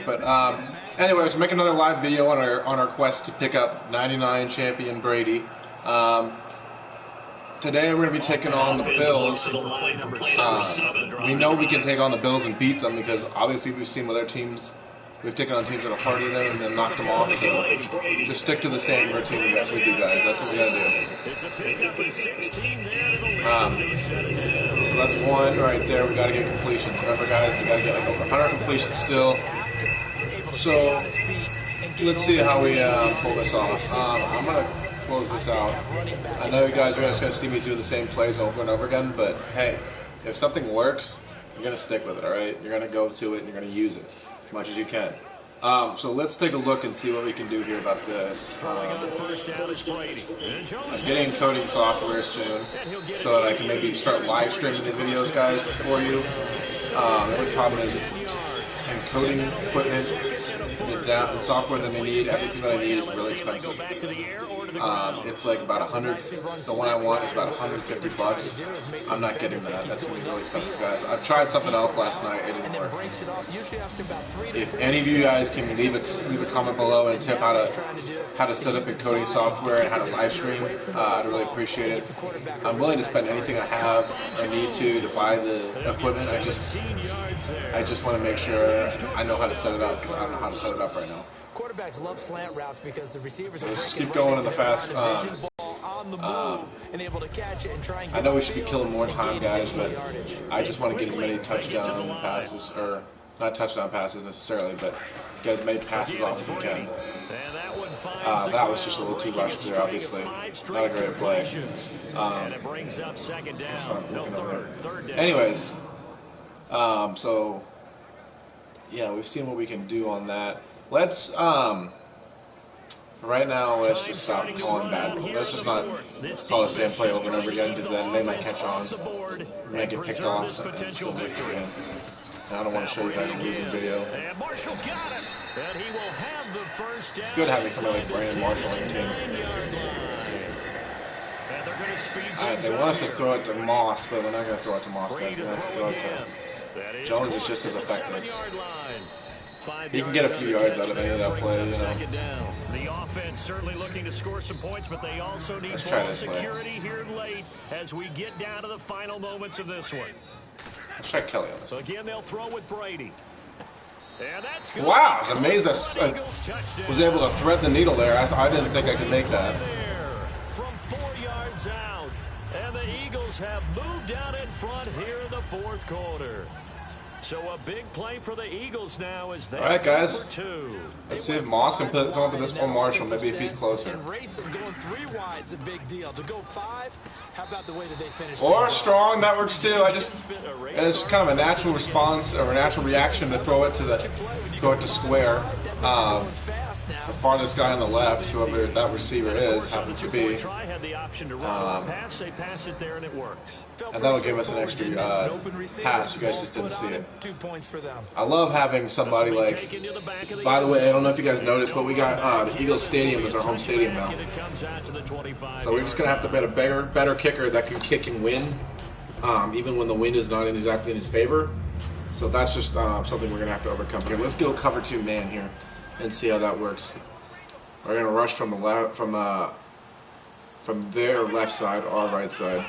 But anyways, make another live video on our quest to pick up 99 champion Brady. Today we're going to be taking on the Bills. We know we can take on the Bills and beat them because obviously we've seen with other teams. We've taken on teams that have harder them and then knocked them off. So just stick to the same routine we do, guys. That's what we got to do. So that's one right there. We got to get completions. Remember, guys, we got to get like over 100 completions still. So let's see how we pull this off. I'm going to close this out. I know you guys are just going to see me do the same plays over and over again, but hey, if something works, you're going to stick with it, all right? You're going to go to it and you're going to use it as much as you can. So let's take a look and see what we can do here about this. I'm getting coding software soon so that I can maybe start live streaming the videos, guys, for you. The only problem is encoding equipment, the software that they need, everything that I need is really expensive. It's like about 100. The one I want is about 150 bucks. I'm not getting that. That's gonna be really expensive, guys. I tried something else last night. It didn't work. If any of you guys can leave a comment below and tip how to set up encoding software and how to live stream, I'd really appreciate it. I'm willing to spend anything I have or need to buy the equipment. I just want to make sure I know how to set it up because I don't know how to set it up right now. Quarterbacks love slant routes because the receivers are just keep going in the fast. I know we should be killing more time, guys, but I just want to get as many touchdown passes, or not touchdown passes necessarily, but get as many passes off as we can. That was just a little too rushed there, obviously. Not a great play. Anyways, so yeah, we've seen what we can do on that. Let's right now let's just stop calling bad. Let's just not call the same play over and over again because then they might catch on, we might get picked off, and still make it again. And I don't want to show you guys a losing video. It's good having somebody like Brandon Marshall on your team. Alright, they want us to throw it to Moss, but we're not going to throw it to Moss, guys. We're going to throw it to Jones. Is just as effective. He can get a few yards out of any of that play, you know. The offense certainly looking to score some points, but they also need ball security here late as we get down to the final moments of this one. Let's try Kelly on this one. Again, they'll throw with Brady. And that's good. Wow, I was amazed I was able to thread the needle there. I didn't think I could make that. From 4 yards out, and the Eagles have moved out in front here in the fourth quarter. So a big play for the Eagles now as they. All right, guys. Let's see if Moss can come up with this or Marshall. Maybe if he's closer. Going 3 wide's a big deal. To go 5, how about the way that they finish? Or strong, that works too. It's kind of a natural response or a natural reaction to throw it to square. The farthest guy on the left, whoever that receiver is, happens to be. And that'll give us an extra pass. You guys just didn't see it. 2 points for them. I love having somebody like. By the way, I don't know if you guys noticed, but we got the Eagles Stadium as our home stadium now. So we're just gonna have to bet a better kicker that can kick and win, even when the wind is not exactly in his favor. So that's just something we're gonna have to overcome here. Let's go cover 2 man here and see how that works. We're gonna rush from the left, from their left side, our right side.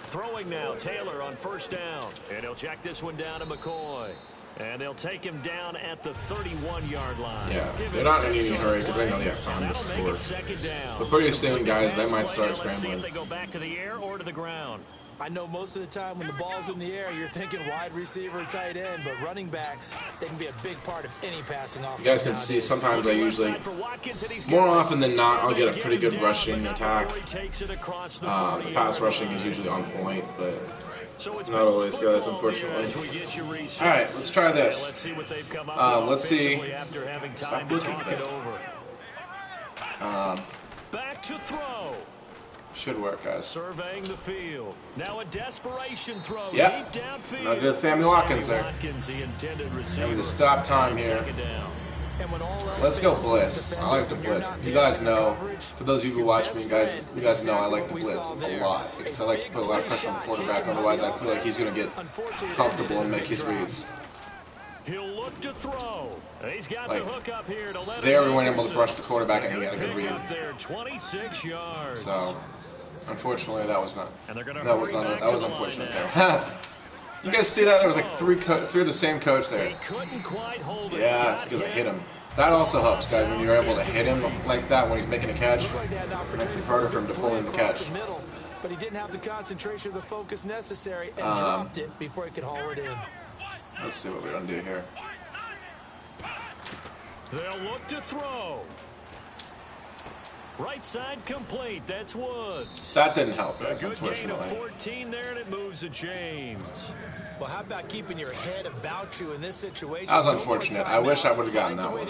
Throwing now, Taylor on first down, and he'll check this one down to McCoy, and they'll take him down at the 31-yard line. Yeah, they're not in any hurry because they know they have time to score. But pretty soon, guys, they might start scrambling. They go back to the air or to the ground. I know most of the time when the ball's in the air, you're thinking wide receiver, tight end, but running backs, they can be a big part of any passing offense. You guys can see sometimes I usually, more often than not, I'll get a pretty good rushing attack. The pass rushing is usually on point, but not always, guys, unfortunately. All right, let's try this. Let's see. Stop looking at it. Back to throw. Should work, guys. Surveying the field. Now a desperation throw. Yep. Deep downfield. Not good, Sammy Watkins there. We need to stop time here. Let's go blitz. I like the blitz. You guys know, for those of you who watch me, you guys know I like the blitz a lot because I like to put a lot of pressure on the quarterback. Otherwise, I feel like he's going to get comfortable and make his reads. He'll look to throw. He's got the hook up here to let they weren't able to brush the quarterback, and he had a good read. There, 26 yards. So, unfortunately, that was unfortunate there. there. You guys see that? There was like three of the same coach there. He couldn't quite hold it. Yeah, it's because I hit him. That also helps, guys, when you're able to hit him like that when he's making a catch. It makes it harder for him to pull in the catch. But he didn't have the concentration or the focus necessary and dropped it before he could haul it in. Let's see what we're going to do here. They'll look to throw. Right side complete. That's Woods. That didn't help, guys, A good gain of unfortunately. 14 there, and it moves the chains. Well, how about keeping your head about you in this situation? That was unfortunate. I wish I would have gotten that one.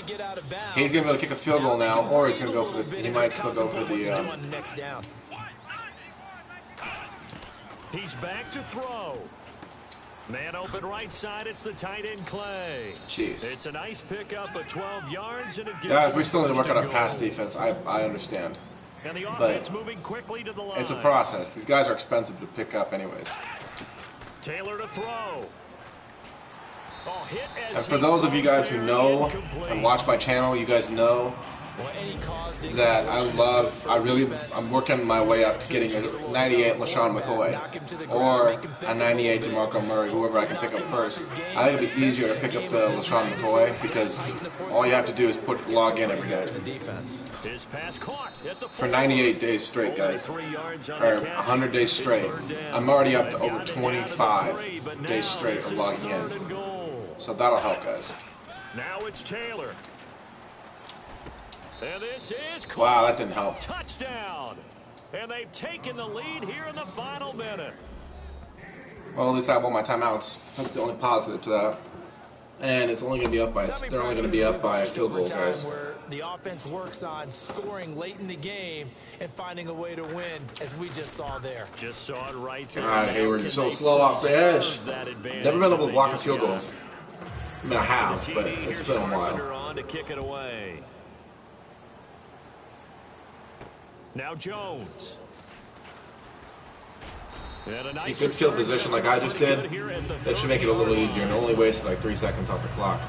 He's going to be able to kick a field goal now, or he's going to go for the. He might still go for the. He's back to throw. Man open right side, it's the tight end Clay. Jeez. It's a nice pickup of 12 yards, and it gives Guys, we still need to work on our pass defense. I understand. And the offense moving quickly to the line. It's a process. These guys are expensive to pick up anyways. Taylor to throw. Oh, hit as And for those of you guys who know and watch my channel, you guys know that I'm working my way up to getting a 98 LaShawn McCoy or a 98 DeMarco Murray, whoever I can pick up first. I think it'd be easier to pick up the LaShawn McCoy because all you have to do is log in every day. For 98 days straight, guys, or 100 days straight, I'm already up to over 25 days straight of logging in. So that'll help, guys. Now it's Taylor. And this is wow, that didn't help. Touchdown. And they've taken the lead here in the final minute. Well, at least I won my timeouts. That's the only positive to that. And it's only going to be up by. They're only going to be up by a field goal, guys. Where the offense works on scoring late in the game and finding a way to win, as we just saw there. Just saw it right there. God, Hayward, you're so slow off the edge. Never been able to block a field goal. I mean, I have, but it's been a while. On to kick it away. Now Jones. Keep good field position like I just did. That should make it a little easier and only wasted like 3 seconds off the clock.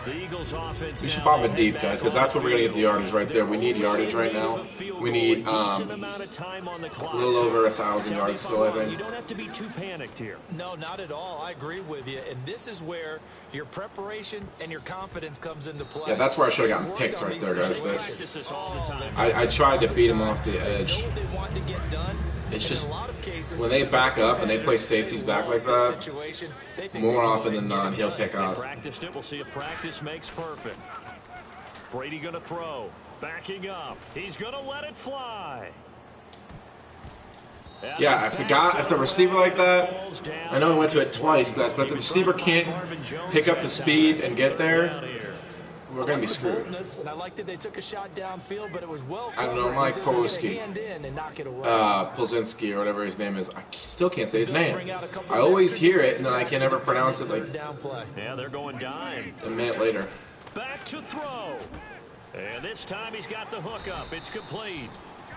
The Eagles offense we should bomb it deep, guys, because that's where we're going to get the yardage right there. We need yardage right now. We need a little over 1,000 yards still, I think. You don't have to be too panicked here. No, not at all. I agree with you. And this is where your preparation and your confidence comes into play. Yeah, that's where I should have gotten picked right there, guys. But I tried to beat him off the edge. It's just when they back up and they play safeties back like that, more often than not, he'll pick up. Practiced it. We'll see if practice makes perfect. Brady going to throw. Backing up. He's going to let it fly. Yeah, if the receiver like that, I know he went to it twice, guys, but if the receiver can't pick up the speed and get there, we're going to be screwed. And I like that they took a shot downfield, but it was well I don't know, Mike Polsky, Polzinski, or whatever his name is. I still can't say his name. I always hear it, and then I can never pronounce it like yeah, they're going dime. a minute later. Back to throw. And this time he's got the hook up. It's complete.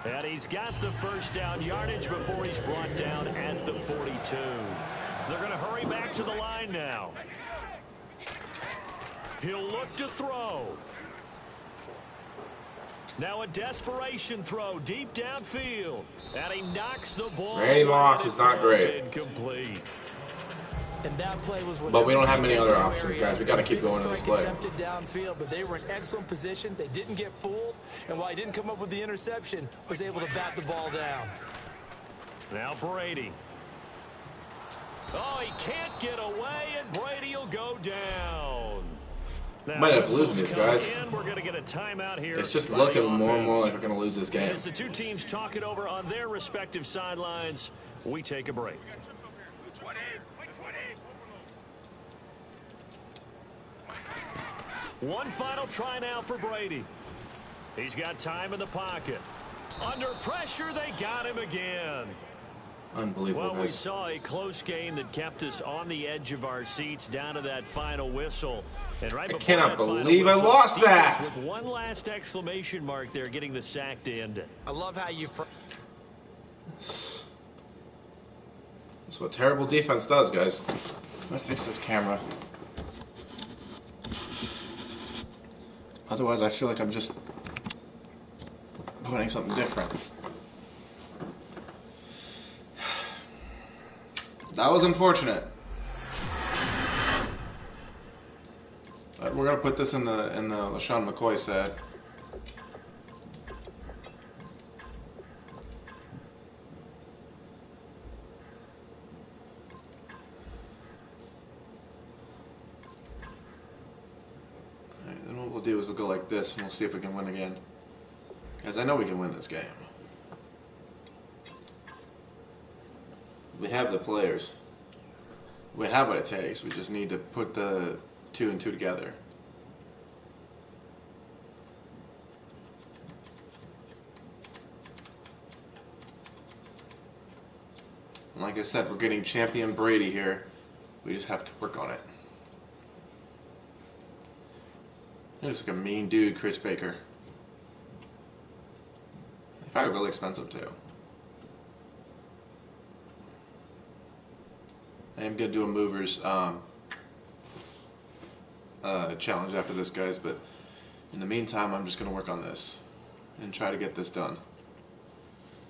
And he's got the first down yardage before he's brought down at the 42. They're going to hurry back to the line now. He'll look to throw. Now a desperation throw deep downfield. And he knocks the ball. Randy Moss is not great. Incomplete. And that play was but we don't have many other options, guys. We got to keep going in this play. Downfield, but they were in excellent position. They didn't get fooled. And while he didn't come up with the interception, was able to bat the ball down. Now Brady. Oh, he can't get away, and Brady will go down. Now, might end up losing this, guys. We're going to get a timeout here. It's just looking more and more like we're going to lose this game. As the two teams talk it over on their respective sidelines, we take a break. One final try now for Brady. He's got time in the pocket. Under pressure, they got him again. Unbelievable, well, we saw a close game that kept us on the edge of our seats down to that final whistle. And right I cannot believe I lost that. With one last exclamation mark there, getting the sack to end it. I love how you... That's what terrible defense does, guys. I'm gonna fix this camera. Otherwise, I feel like I'm just putting something different. That was unfortunate. We're gonna put this in the LaShawn McCoy set. Alright, then what we'll do is we'll go like this and we'll see if we can win again. Because I know we can win this game. We have the players. We have what it takes. We just need to put the 2 and 2 together. And like I said, we're getting champion Brady here. We just have to work on it. He looks like a mean dude, Chris Baker. He's probably really expensive too. I am going to do a movers challenge after this, guys, but in the meantime, I'm just going to work on this and try to get this done.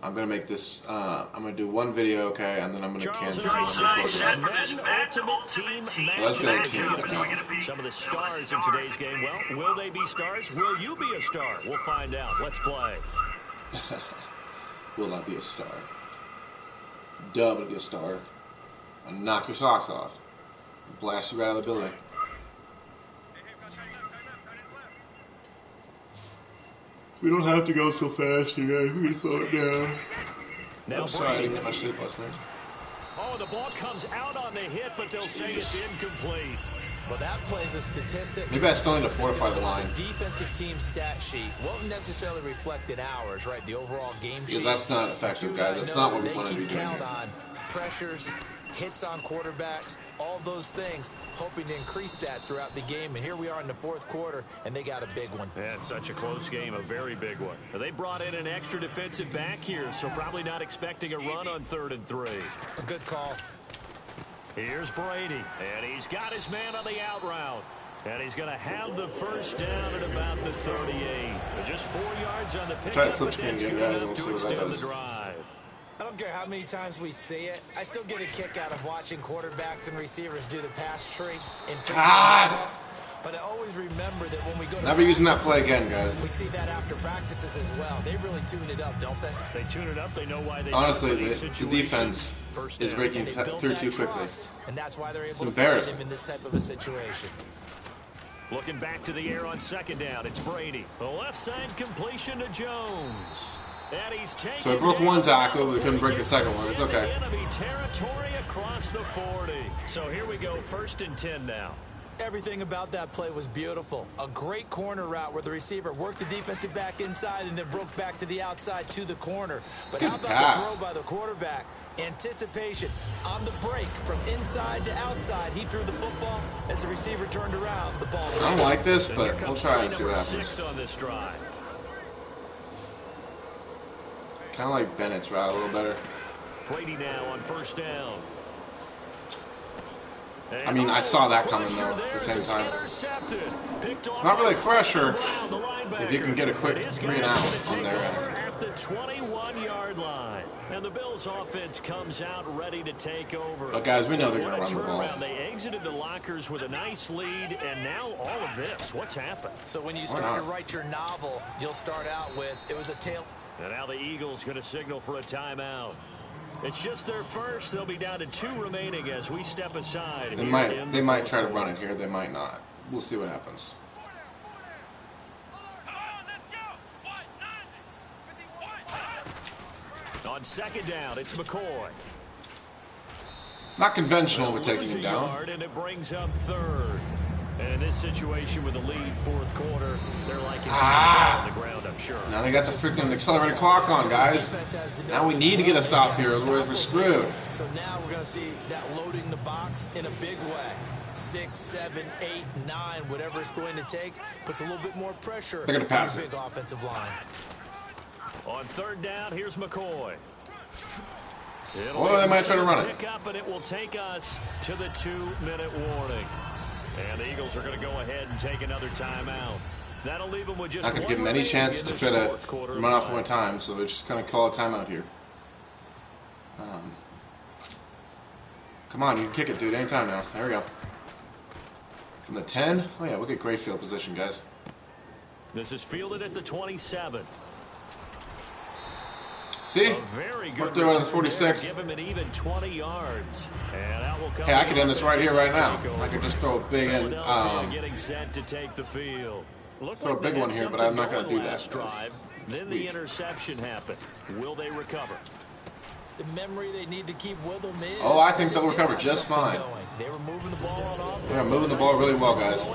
I'm going to make this, I'm going to do one video, okay, and then I'm going to cancel it. Let's go team. Some of the stars in today's game, well, will they be stars? Will you be a star? We'll find out. Let's play. Will I be a star? Duh, will be a star. I'll knock your socks off. Blast you right out of the building. We don't have to go so fast, you guys. We can slow it down. Now I'm sorry, I didn't get my sleep last night. Oh, the ball comes out on the hit, but they'll say it's incomplete. Well, that plays a statistic. Maybe I still need to fortify the line. The defensive team stat sheet won't necessarily reflect in ours, right? The overall game sheet. Because that's not effective, guys. That's not what we want to be doing count here. on pressures, hits on quarterbacks, all those things, hoping to increase that throughout the game. And here we are in the fourth quarter, and they got a big one. And such a close game, a very big one. They brought in an extra defensive back here, so probably not expecting a run on 3rd and 3. A good call. Here's Brady, and he's got his man on the out route. And he's going to have the first down at about the 38. Just 4 yards on the pickup. Try to slip screen again, guys, and we'll see what that does. I don't care how many times we see it. I still get a kick out of watching quarterbacks and receivers do the pass tree. But I always remember that when we go to never using that play again, guys. We see that after practices as well. They really tune it up, don't they? They tune it up. They know why they. Honestly, the defense is breaking through too quickly. And that's why they're able it's to embarrassing. find him in this type of a situation. Looking back to the air on 2nd down, it's Brady. The left side completion to Jones. So we broke one tackle, we couldn't break the second one. It's okay. Enemy territory across the 40. So here we go, 1st and 10 now. Everything about that play was beautiful. A great corner route where the receiver worked the defensive back inside and then broke back to the outside to the corner. But how about the throw by the quarterback? Anticipation on the break from inside to outside. He threw the football as the receiver turned around. The ball. I don't like this, but we'll try and see what happens. On this drive. Kind of like Bennett's route a little better. Brady now on 1st down. I mean, I saw that coming, though, at the same time. It's not really pressure if you can get a quick 3 and out on there. At the 21-yard line. And the Bills' offense comes out ready to take over. But, guys, we know they're going to run the ball. They exited the lockers with a nice lead, and now all of this. What's happened? So when you start to write your novel, you'll start out with, it was a tail. And now the Eagles going to signal for a timeout. It's just their first. They'll be down to 2 remaining as we step aside. They might try to run it here. They might not. We'll see what happens. On 2nd down, it's McCoy. Not conventional with taking him down. And it brings up 3rd. And in this situation with the lead 4th quarter, they're liking on the ground, I'm sure. Now they got the freaking accelerated clock on, guys. Now we need to get a stop here, otherwise we're screwed. So now we're going to see that loading the box in a big way. 6, 7, 8, 9, whatever it's going to take, puts a little bit more pressure They're going to pass on it. the big offensive line. On 3rd down, here's McCoy. Or they might try to run it. Pick up, and it will take us to the 2-minute warning. And the Eagles are going to go ahead and take another timeout. That'll leave them with just not going to give them any chance to try to run off one time, so they're just going to call a timeout here. Come on, you can kick it, dude. Anytime now. There we go. From the 10? Oh, yeah, we'll get great field position, guys. This is fielded at the 27. See? Worked there on the 46. Give him an even 20 yards. And that will come. Hey, I could end this right here, right now. I could just throw a big end. Getting set to take the field. Throw a big one here, but I'm not going to do that. Then the interception happened. Will they recover? The memory they need to keep with them is... Oh, I think they'll recover just fine. They were moving the ball on offense. They're moving the ball really well, guys. Don't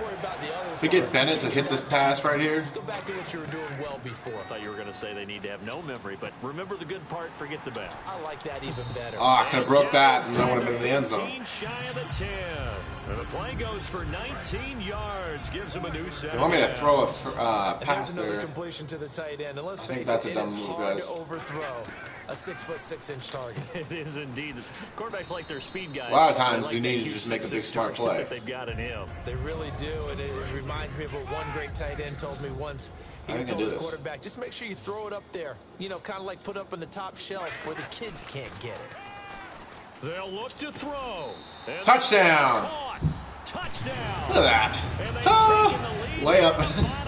worry about the other. If we get Bennett to hit this pass right here... Let's go back to what you were doing well before. I thought you were going to say they need to have no memory, but remember the good part, forget the bad. I like that even better. Oh, I could have broke that, and I would have been in the end zone. Shy of the 10. And the play goes for 19 yards, gives him a new set. They want me to throw a pass there. Completion to the tight end. And let's I think that's a dumb move, guys. To overthrow a 6'6" target. It is indeed. Quarterbacks like their speed guys. A lot of times you need to just make a big smart play. They've got in him. They really do, and it reminds me of what one great tight end told me once. He told his quarterback, just make sure you throw it up there. You know, kind of like put up on the top shelf where the kids can't get it. They'll look to throw. Touchdown! Touchdown! Look at that. Layup.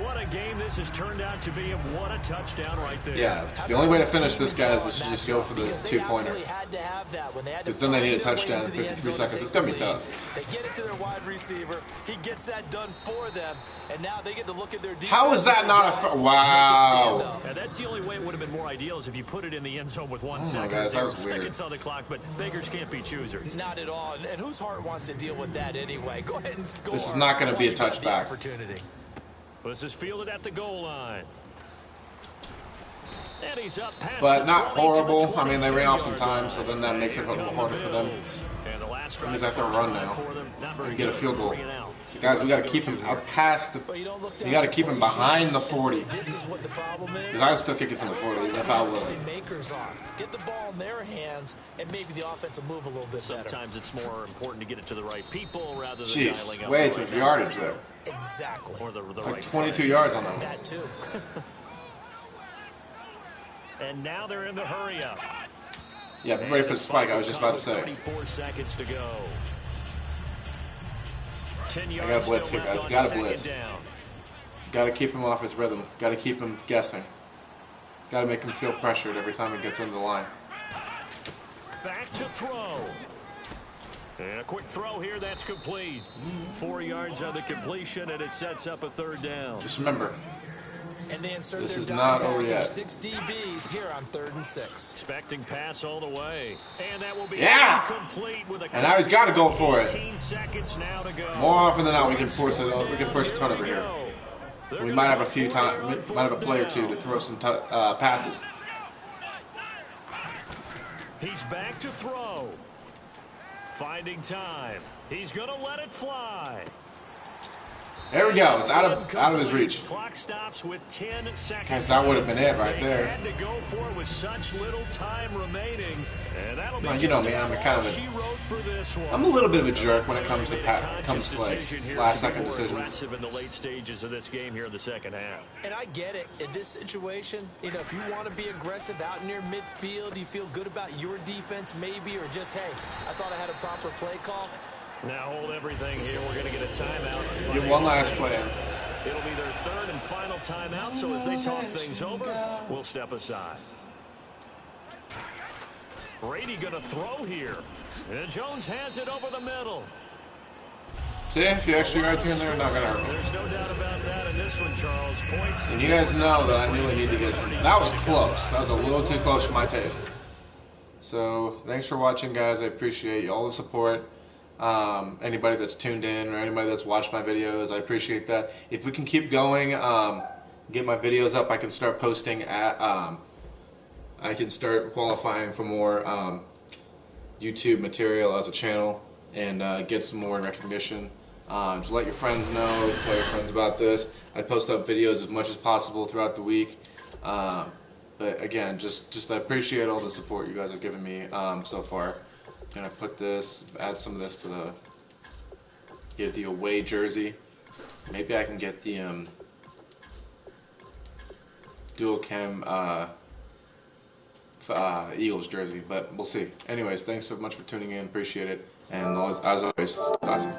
What a game this has turned out to be, and what a touchdown right there. Yeah, the only way to finish this, guys, is to just go for the two-pointer. Because then they need a touchdown in 53 seconds. It's going to be tough. They get it to their wide receiver. He gets that done for them, and now they get to look at their defense. How is that not a... Wow. Yeah, that's the only way it would have been more ideal is if you put it in the end zone with 1 second. Guys, that was weird. Seconds on the clock, but beggars can't be choosers. Not at all. And whose heart wants to deal with that anyway? Go ahead and score. This is not going to be a touchback. This is fielded at the goal line. And he's up past but not horrible. I mean, they ran off some time, so then that makes it a little harder for them. That means I have to run now and get a field goal. So guys, we got to keep him up past the... You got to keep him behind the 40. Because I was still kicking from the 40, even if I wasn't. Get the ball in their hands, and maybe the offense will move a little bit better. Sometimes it's more important to get it to the right people rather than dialing up. Way too much yardage there. Exactly. Or the like right 22 yards on that one. That too. And now they're in the hurry up. Yeah, be ready for the spike, I was just about to say. 34 seconds to go. 10 I yards got a blitz here, guys. Got to blitz. Down. Got to keep him off his rhythm. Got to keep him guessing. Got to make him feel pressured every time he gets into the line. Back to throw. And a quick throw here, that's complete. 4 yards on the completion, and it sets up a third down. Just remember, and they insert this their is not over yet. 6 DBs here on 3rd and 6. Expecting pass all the way. And that will be complete with a and now he's got to go for it. 18 seconds now to go. More often than not, we can force it. We can force a turnover here. We might have a few times, might have a play or two to throw some passes. He's back to throw. Finding time. He's going to let it fly. There we go. It's out of his reach. Clock stops with 10 seconds. Guys, that would have been it right there. Had to go for it with such little time remaining. And that'll be you know me, I'm a little bit of a jerk when it comes to like last-second decisions. In the late stages of this game here in the second half. And I get it. In this situation, you know, if you want to be aggressive out near midfield, you feel good about your defense maybe, or just, hey, I thought I had a proper play call. Now hold everything here. We're going to get a timeout. Get one last play. It'll be their third and final timeout, so as they talk things over, we'll step aside. Brady going to throw here. And Jones has it over the middle. See, a few extra yards here and there, not going to hurt me. There's no doubt about that in this one, Charles. Points. And you guys know that I really need to get some. That was close. That was a little too close for my taste. So, thanks for watching, guys. I appreciate all the support. Anybody that's tuned in or anybody that's watched my videos, I appreciate that. If we can keep going, get my videos up, I can start posting at, I can start qualifying for more YouTube material as a channel and get some more recognition. Just let your friends know, tell your friends about this. I post up videos as much as possible throughout the week. But But again, just I appreciate all the support you guys have given me so far. Gonna put this, add some of this to get the away jersey. Maybe I can get the dual cam Eagles jersey, but we'll see. Anyways, thanks so much for tuning in. Appreciate it. And as always, stay awesome.